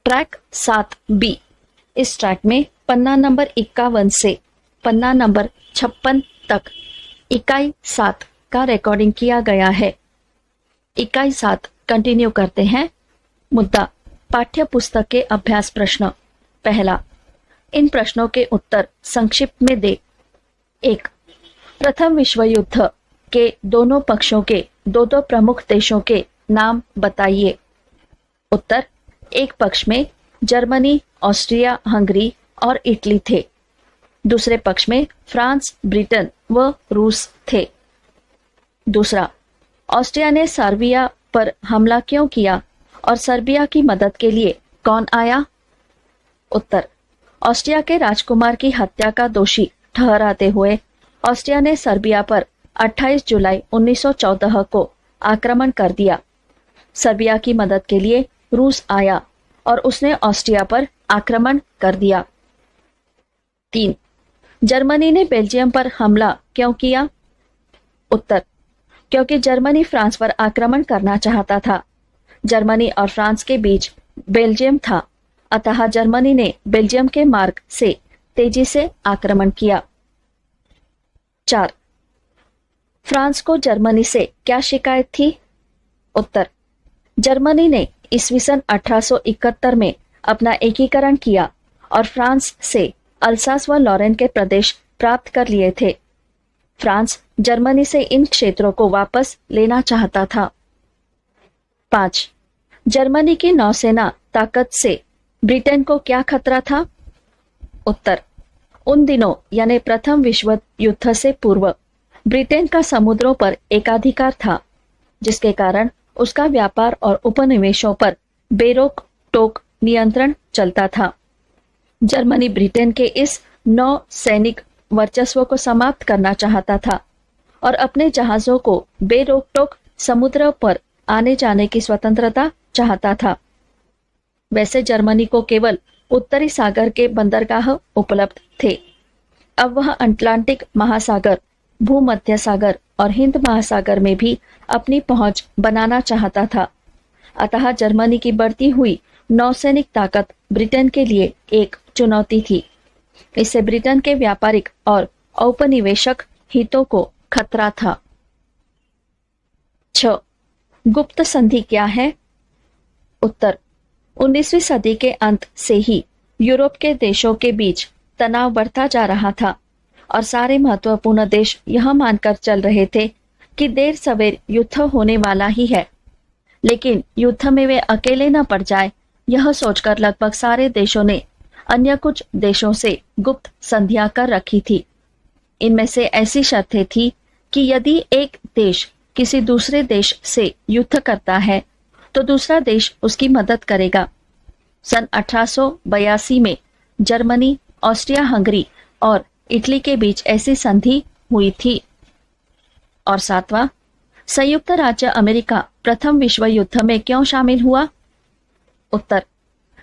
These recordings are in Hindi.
Track 7B। इस ट्रैक में पन्ना नंबर 51 से पन्ना नंबर 56 तक इकाई 7 का रिकॉर्डिंग किया गया है। इकाई 7 कंटिन्यू करते हैं। मुद्दा पाठ्य पुस्तक के अभ्यास प्रश्न। पहला, इन प्रश्नों के उत्तर संक्षिप्त में दे। 1. प्रथम विश्व युद्ध के दोनों पक्षों के दो प्रमुख देशों के नाम बताइए। उत्तर, एक पक्ष में जर्मनी, ऑस्ट्रिया, हंगरी और इटली थे। दूसरे पक्ष में फ्रांस, ब्रिटेन व रूस थे। दूसरा, ऑस्ट्रिया ने सर्बिया पर हमला क्यों किया और सर्बिया की मदद के लिए कौन आया? उत्तर, ऑस्ट्रिया के राजकुमार की हत्या का दोषी ठहराते हुए ऑस्ट्रिया ने सर्बिया पर 28 जुलाई 1914 को आक्रमण कर दिया। सर्बिया की मदद के लिए रूस आया और उसने ऑस्ट्रिया पर आक्रमण कर दिया। 3. जर्मनी ने बेल्जियम पर हमला क्यों किया? उत्तर, क्योंकि जर्मनी फ्रांस पर आक्रमण करना चाहता था। जर्मनी और फ्रांस के बीच बेल्जियम था, अतः जर्मनी ने बेल्जियम के मार्ग से तेजी से आक्रमण किया। 4. फ्रांस को जर्मनी से क्या शिकायत थी? उत्तर, जर्मनी ने ईस्वी सन 1871 में अपना एकीकरण किया और फ्रांस से अल्सास व लॉरेन के प्रदेश प्राप्त कर लिए थे। फ्रांस जर्मनी से इन क्षेत्रों को वापस लेना चाहता था। 5. जर्मनी की नौसेना ताकत से ब्रिटेन को क्या खतरा था? उत्तर, उन दिनों यानी प्रथम विश्व युद्ध से पूर्व ब्रिटेन का समुद्रों पर एकाधिकार था, जिसके कारण उसका व्यापार और उपनिवेशों पर बेरोक टोक नियंत्रण चलता था। जर्मनी ब्रिटेन के इस नौ सैनिक वर्चस्व को समाप्त करना चाहता था और अपने जहाजों को बेरोक टोक समुद्र पर आने जाने की स्वतंत्रता चाहता था। वैसे जर्मनी को केवल उत्तरी सागर के बंदरगाह उपलब्ध थे। अब वह अटलांटिक महासागर, भूमध्य सागर और हिंद महासागर में भी अपनी पहुंच बनाना चाहता था। अतः जर्मनी की बढ़ती हुई नौसैनिक ताकत ब्रिटेन के लिए एक चुनौती थी। इससे ब्रिटेन के व्यापारिक और औपनिवेशिक हितों को खतरा था। 6. गुप्त संधि क्या है? उत्तर, 19वीं सदी के अंत से ही यूरोप के देशों के बीच तनाव बढ़ता जा रहा था और सारे महत्वपूर्ण देश यह मानकर चल रहे थे कि देर सवेर युद्ध होने वाला ही है। लेकिन युद्ध में वे अकेले न पड़ जाए, यह सोचकर लगभग सारे देशों ने अन्य कुछ देशों से गुप्त संधियां कर रखी थी। इनमें से ऐसी शर्तें थी कि यदि एक देश किसी दूसरे देश से युद्ध करता है तो दूसरा देश उसकी मदद करेगा। सन 1882 में जर्मनी, ऑस्ट्रिया हंगरी और इटली के बीच ऐसी संधि हुई थी। और 7वां, संयुक्त राज्य अमेरिका प्रथम विश्व युद्ध में क्यों शामिल हुआ? उत्तर,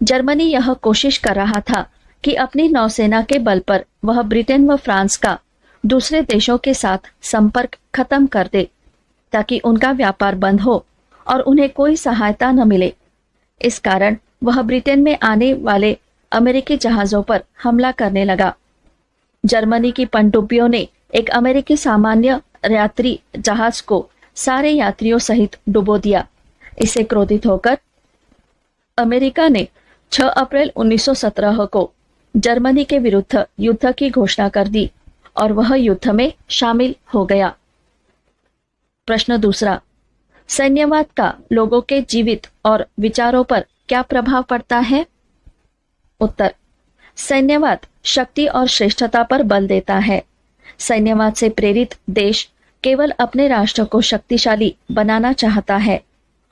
जर्मनी यह कोशिश कर रहा था कि अपनी नौसेना के बल पर वह ब्रिटेन व फ्रांस का दूसरे देशों के साथ संपर्क खत्म कर दे, ताकि उनका व्यापार बंद हो और उन्हें कोई सहायता न मिले। इस कारण वह ब्रिटेन में आने वाले अमेरिकी जहाजों पर हमला करने लगा। जर्मनी की पनडुब्बियों ने एक अमेरिकी सामान्य यात्री जहाज को सारे यात्रियों सहित डुबो दिया। इससे क्रोधित होकर अमेरिका ने 6 अप्रैल 1917 को जर्मनी के विरुद्ध युद्ध की घोषणा कर दी और वह युद्ध में शामिल हो गया। प्रश्न दूसरा, सैन्यवाद का लोगों के जीवित और विचारों पर क्या प्रभाव पड़ता है? उत्तर, सैन्यवाद शक्ति और श्रेष्ठता पर बल देता है। सैन्यवाद से प्रेरित देश केवल अपने राष्ट्र को शक्तिशाली बनाना चाहता है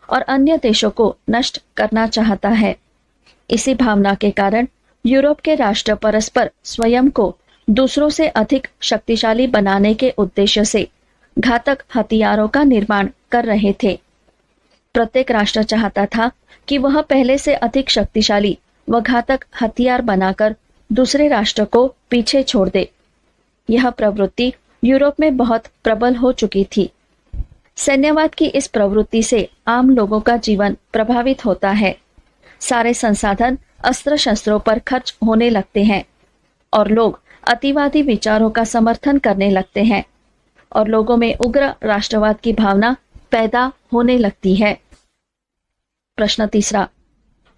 और अन्य देशों को नष्ट करना चाहता है। इसी भावना के कारण यूरोप के राष्ट्र परस्पर स्वयं को दूसरों से अधिक शक्तिशाली बनाने के उद्देश्य से घातक हथियारों का निर्माण कर रहे थे। प्रत्येक राष्ट्र चाहता था कि वह पहले से अधिक शक्तिशाली व घातक हथियार बनाकर दूसरे राष्ट्र को पीछे छोड़ दे। यह प्रवृत्ति यूरोप में बहुत प्रबल हो चुकी थी। सैन्यवाद की इस प्रवृत्ति से आम लोगों का जीवन प्रभावित होता है। सारे संसाधन अस्त्र शस्त्रों पर खर्च होने लगते हैं और लोग अतिवादी विचारों का समर्थन करने लगते हैं और लोगों में उग्र राष्ट्रवाद की भावना पैदा होने लगती है। प्रश्न तीसरा,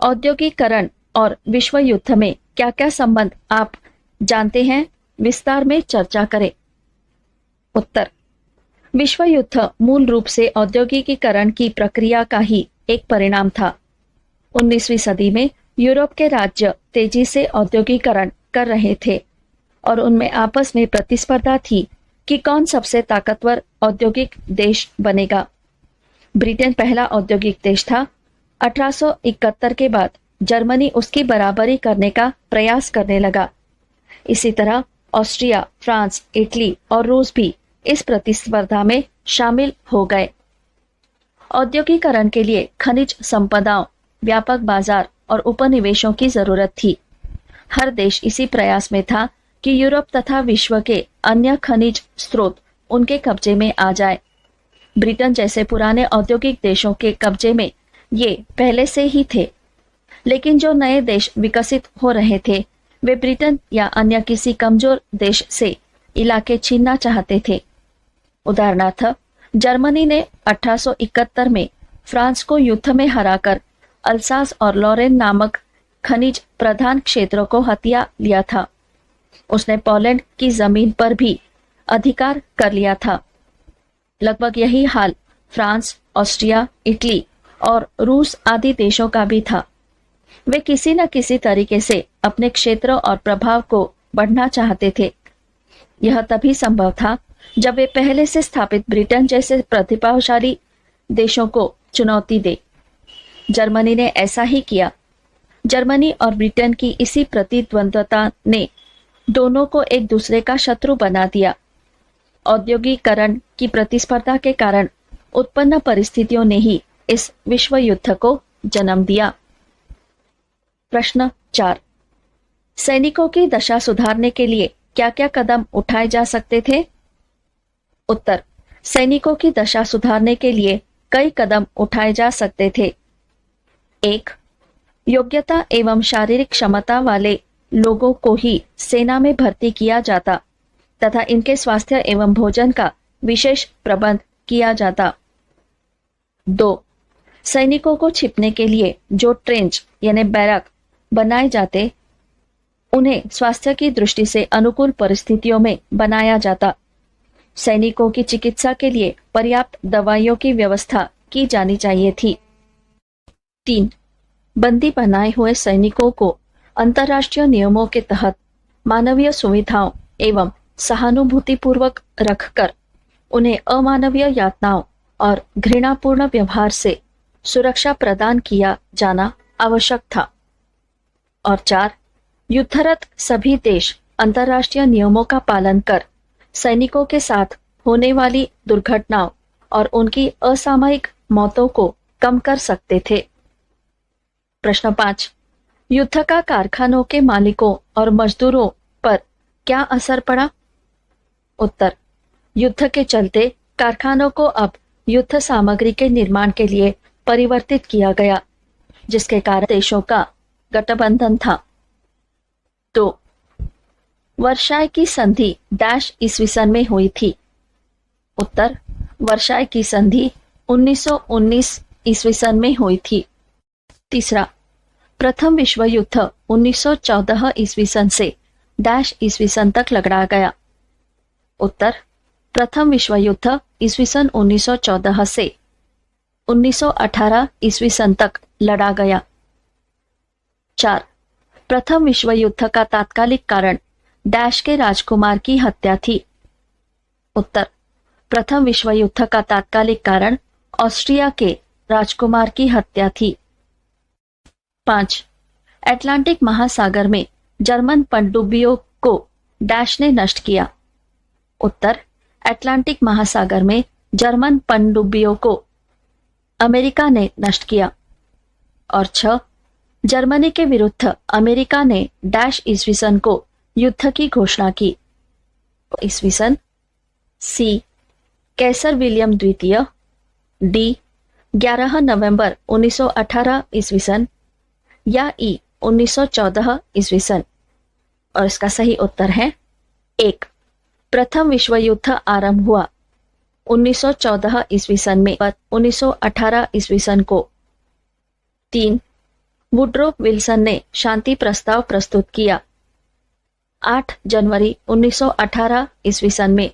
औद्योगिकरण और विश्व युद्ध में क्या क्या संबंध आप जानते हैं, विस्तार में चर्चा करें। उत्तर, विश्व युद्ध मूल रूप से औद्योगिकीकरण की प्रक्रिया का ही एक परिणाम था। 19वीं सदी में यूरोप के राज्य तेजी से औद्योगिकरण कर रहे थे और उनमें आपस में प्रतिस्पर्धा थी कि कौन सबसे ताकतवर औद्योगिक देश बनेगा। ब्रिटेन पहला औद्योगिक देश था। 1871 के बाद जर्मनी उसकी बराबरी करने का प्रयास करने लगा। इसी तरह ऑस्ट्रिया, फ्रांस, इटली और रूस भी इस प्रतिस्पर्धा में शामिल हो गए। औद्योगिकरण के लिए खनिज संपदाओं, व्यापक बाजार और उपनिवेशों की जरूरत थी। हर देश इसी प्रयास में था कि यूरोप तथा विश्व के अन्य खनिज स्रोत उनके कब्जे में आ जाए। ब्रिटेन जैसे पुराने औद्योगिक देशों के कब्जे में ये पहले से ही थे, लेकिन जो नए देश विकसित हो रहे थे वे ब्रिटेन या अन्य किसी कमजोर देश से इलाके छीनना चाहते थे। उदाहरणार्थ, जर्मनी ने 1871 में फ्रांस को युद्ध में हराकर अल्सास और लॉरेन नामक खनिज प्रधान क्षेत्रों को हथिया लिया था। उसने पोलैंड की जमीन पर भी अधिकार कर लिया था। लगभग यही हाल फ्रांस, ऑस्ट्रिया, इटली और रूस आदि देशों का भी था। वे किसी न किसी तरीके से अपने क्षेत्र और प्रभाव को बढ़ाना चाहते थे। यह तभी संभव था जब वे पहले से स्थापित ब्रिटेन जैसे प्रतिभाशाली देशों को चुनौती दे। जर्मनी ने ऐसा ही किया। जर्मनी और ब्रिटेन की इसी प्रतिद्वंद्विता ने दोनों को एक दूसरे का शत्रु बना दिया। औद्योगिकरण की प्रतिस्पर्धा के कारण उत्पन्न परिस्थितियों ने ही इस विश्व युद्ध को जन्म दिया। प्रश्न 4, सैनिकों की दशा सुधारने के लिए क्या क्या कदम उठाए जा सकते थे। उत्तर, सैनिकों की दशा सुधारने के लिए कई कदम उठाए जा सकते थे। 1, योग्यता एवं शारीरिक क्षमता वाले लोगों को ही सेना में भर्ती किया जाता तथा इनके स्वास्थ्य एवं भोजन का विशेष प्रबंध किया जाता। 2, सैनिकों को छिपने के लिए जो ट्रेंच यानी बैरक बनाए जाते उन्हें स्वास्थ्य की दृष्टि से अनुकूल परिस्थितियों में बनाया जाता। सैनिकों की चिकित्सा के लिए पर्याप्त दवाइयों की व्यवस्था की जानी चाहिए थी। 3, बंदी बनाए हुए सैनिकों को अंतर्राष्ट्रीय नियमों के तहत मानवीय सुविधाओं एवं सहानुभूतिपूर्वक रखकर उन्हें अमानवीय यातनाओं और घृणापूर्ण व्यवहार से सुरक्षा प्रदान किया जाना आवश्यक था। और 4, युद्धरत सभी देश अंतर्राष्ट्रीय नियमों का पालन कर सैनिकों के साथ होने वाली दुर्घटनाओं और उनकी असामयिक मौतों को कम कर सकते थे। प्रश्न 5, युद्ध का कारखानों के मालिकों और मजदूरों पर क्या असर पड़ा। उत्तर, युद्ध के चलते कारखानों को अब युद्ध सामग्री के निर्माण के लिए परिवर्तित किया गया, जिसके कारण देशों का गठबंधन था। 2, वर्साय की संधि डैश ईस्वी सन में हुई थी। उत्तर, वर्साय की संधि 1919 ईस्वी सन में हुई थी। तीसरा, प्रथम विश्व युद्ध 1914 ईस्वी सन से डैश ईस्वी सन तक लड़ा गया। उत्तर, प्रथम विश्व युद्ध ईस्वी सन 1914 से 1918 ईस्वी सन तक लड़ा गया। 4, प्रथम विश्व युद्ध का तात्कालिक कारण डैश के राजकुमार की हत्या थी। उत्तर, प्रथम विश्व युद्ध का तात्कालिक कारण ऑस्ट्रिया के राजकुमार की हत्या थी। 5, अटलांटिक महासागर में जर्मन पनडुब्बियों को डैश ने नष्ट किया। उत्तर, अटलांटिक महासागर में जर्मन पनडुब्बियों को अमेरिका ने नष्ट किया। और 6, जर्मनी के विरुद्ध अमेरिका ने डैश ईस्वी सन को युद्ध की घोषणा की। ईस्वी सन। सी, कैसर विलियम द्वितीय। डी, 11 नवंबर 1918 ईस्वी सन। या ई 1914 ईस्वी सन? और इसका सही उत्तर है 1। प्रथम विश्व युद्ध आरंभ हुआ 1914 ईस्वी सन में, 1918 ईस्वी सन को। 3। वुड्रो विल्सन ने शांति प्रस्ताव प्रस्तुत किया 8 जनवरी 1918 ईस्वी सन में।